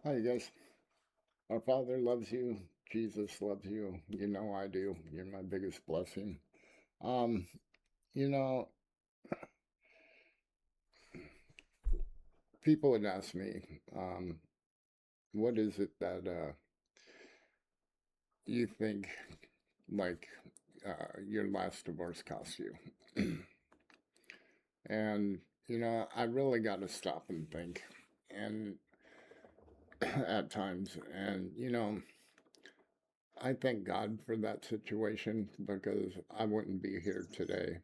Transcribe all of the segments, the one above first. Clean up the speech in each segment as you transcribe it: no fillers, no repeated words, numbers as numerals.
Hi, guys. Our Father loves you. Jesus loves you. You know I do. You're my biggest blessing. Um, you know, people would ask me, what is it that you think like your last divorce cost you? And I really got to stop and think, and at times, and I thank God for that situation because I wouldn't be here today.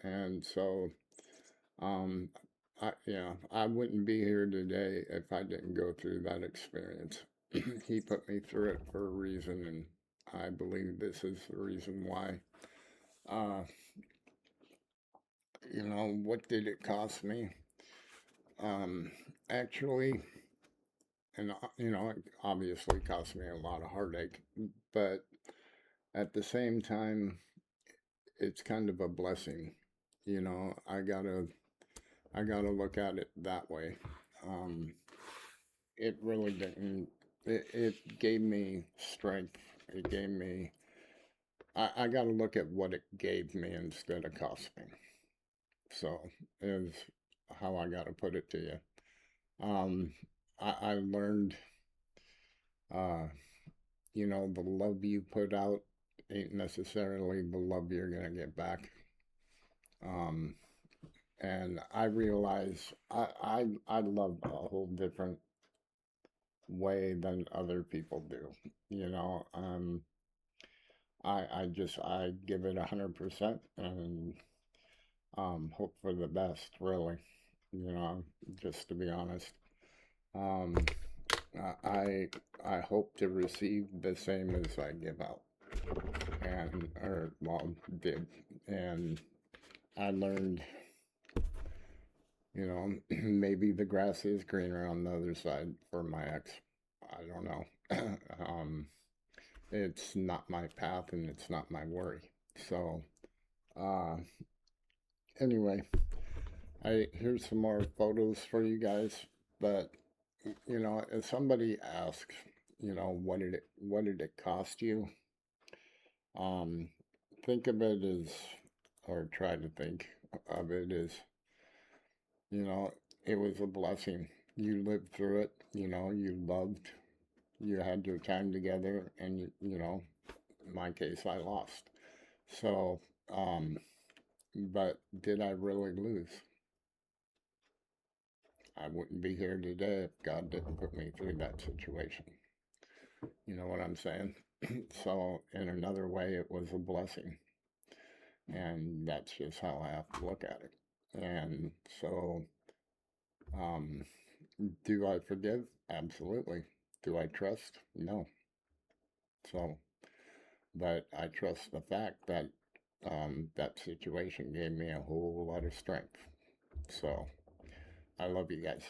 And so Um, I wouldn't be here today if I didn't go through that experience. He put me through it for a reason, and I believe this is the reason why. Uh, what did it cost me? Um, actually, and it obviously cost me a lot of heartache, but at the same time, it's kind of a blessing. I gotta look at it that way. Um, it really didn't. It gave me strength. It gave me. I got to look at what it gave me instead of cost me. So is how I got to put it to you. Um, I learned, uh, the love you put out ain't necessarily the love you're gonna get back. Um, and I realize I love a whole different way than other people do. I give it 100% and hope for the best, really. Just to be honest. Um, I hope to receive the same as I give out, and or well did, and I learned, maybe the grass is greener on the other side for my ex. I don't know. um, it's not my path and it's not my worry. So, uh, anyway, I here's some more photos for you guys. But if somebody asks, what did it cost you? Um, think of it as, or try to think of it as, you know, it was a blessing. You lived through it. You loved. You had your time together, and in my case, I lost. So, but did I really lose? I wouldn't be here today if God didn't put me through that situation. You know what I'm saying? So, in another way, it was a blessing. And that's just how I have to look at it. And so, um, do I forgive? Absolutely. Do I trust? No. So, but I trust the fact that that situation gave me a whole lot of strength. So, I love you guys.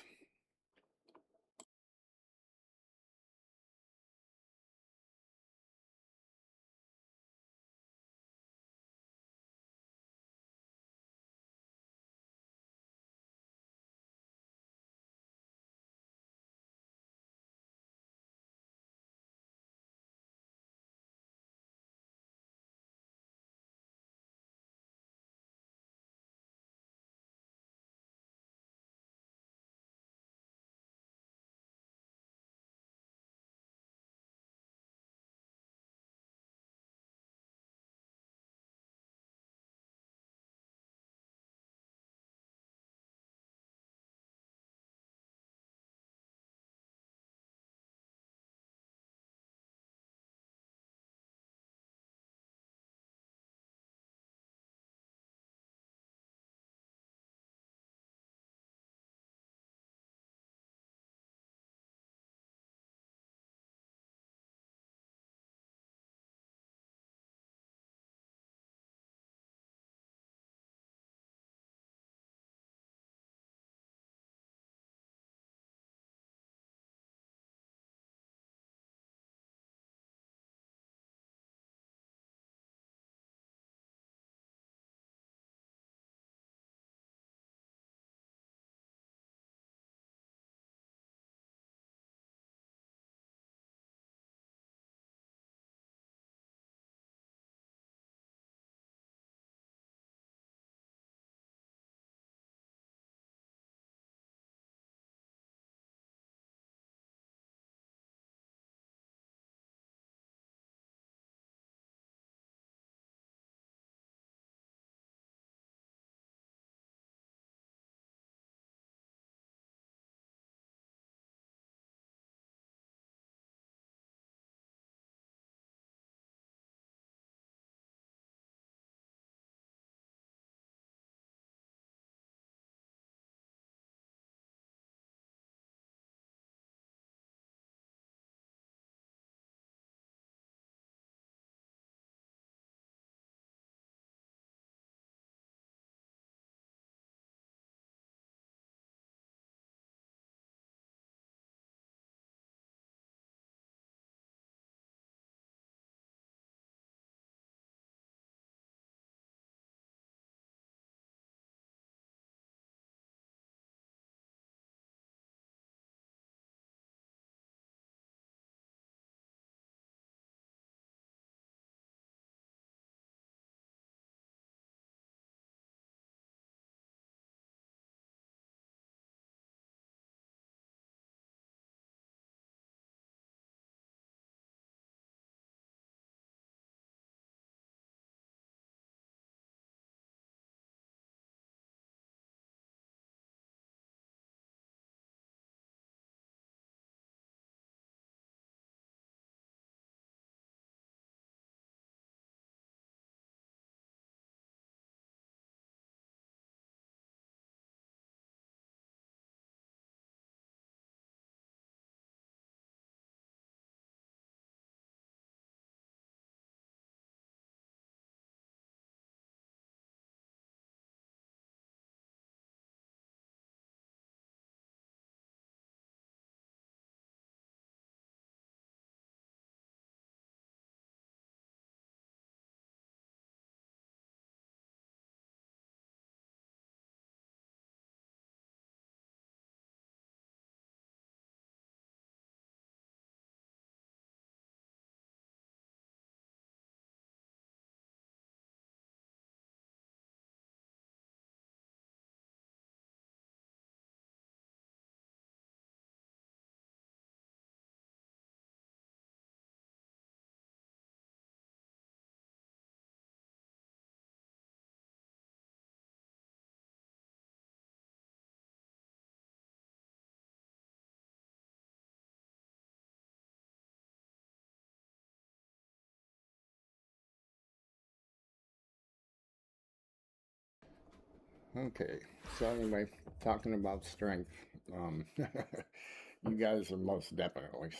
Okay, so anyway, talking about strength, you guys are most definitely,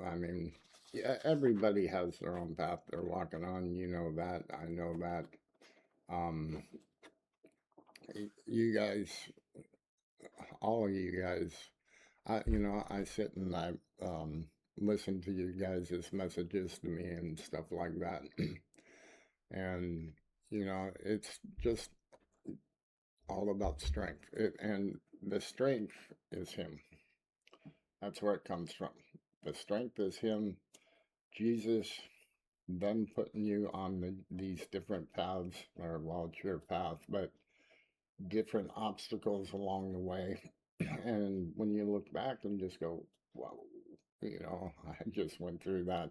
I mean, yeah, everybody has their own path they're walking on. You know that. I know that. Um, you guys, all of you guys, I sit and I listen to you guys' messages to me and stuff like that, and it's just all about strength. And the strength is Him. That's where it comes from. The strength is Him. Jesus then putting you on these different paths, or well, it's your path, but different obstacles along the way. And when you look back and just go, wow, I just went through that,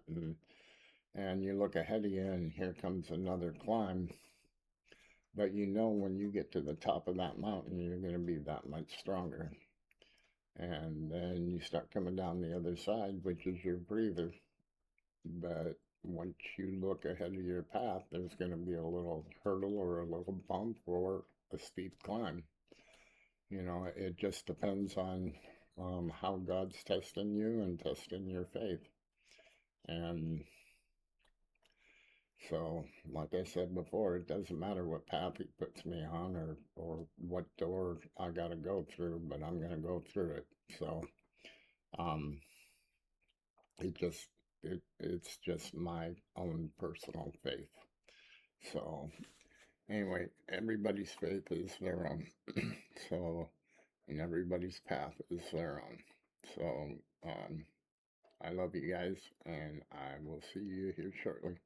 and you look ahead of you, and here comes another climb. But when you get to the top of that mountain, you're going to be that much stronger. And then you start coming down the other side, which is your breather. But once you look ahead of your path, there's going to be a little hurdle or a little bump or a steep climb. It just depends on how God's testing you and testing your faith. And so, like I said before, it doesn't matter what path He puts me on or what door I got to go through, but I'm going to go through it. So, um, it just it's just my own personal faith. So anyway, everybody's faith is their own. So, and everybody's path is their own. So, I love you guys, and I will see you here shortly.